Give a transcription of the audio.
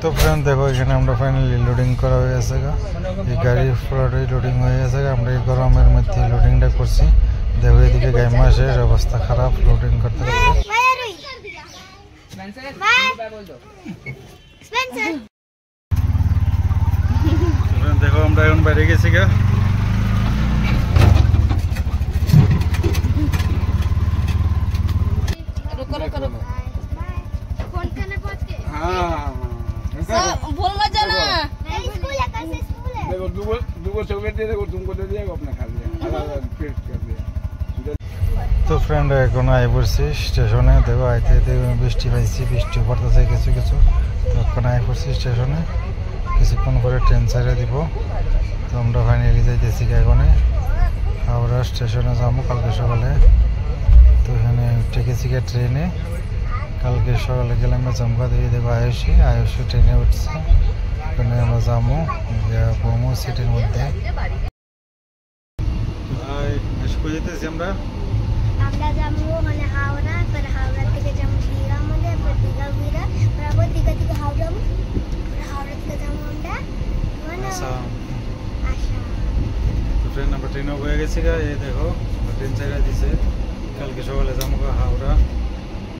তো ফ্রেন্ড দেখো এখানে আমরা ফাইনালি লোডিং করা হয়ে গেছে, এই গাড়ি পুরোটাই লোডিং হয়ে গেছে। আমরা এই গরমের মধ্যে লোডিংটা করছি। দেখো এদিকে গাইমা শেষ, অবস্থা খারাপ লোডিং করতে করতে। দেখো আমরা এখন বাইরে গেছি গা। भूल मत जाना। देखो दूगो चॉकलेट दे देखो तुमको दे दिया अपना खा लिया पेट कर दिया। তো ফ্রেন্ড এখন আই পড়ছি স্টেশনে। দেখো আইতে আইতে বৃষ্টি পাইছি, বৃষ্টি পড়তেছে কিছু কিছু। তো এখন আই পড়ছি স্টেশনে, কিছুক্ষণ পরে ট্রেন ছেড়ে দিব। তো আমরা ফাইনালি যাইতেছি এখানে হাওড়া স্টেশনে যাবো কালকে সকালে। তো এখানে উঠে গেছি ট্রেনে, কালকে সকালে গেলাম জমকা দিয়ে। দেখো আয়ুষী ট্রেনে উঠছে, ওখানে আমরা যাবো বমু সিটির মধ্যে। যেতেছি আমরা যাবো মানে হাওড়া, পরে হাওড়া থেকে যাবো দীঘা, মানে দীঘা ঘুরা তারপর দীঘা থেকে হাওড়া, হাওড়া থেকে যাবো আমরা মানে আসাম। তো ফ্রেন্ড আমরা ট্রেনে হয়ে গেছি গা। এই দেখো ট্রেন ছেড়ে দিছে, কালকে সকালে যাবো হাওড়া।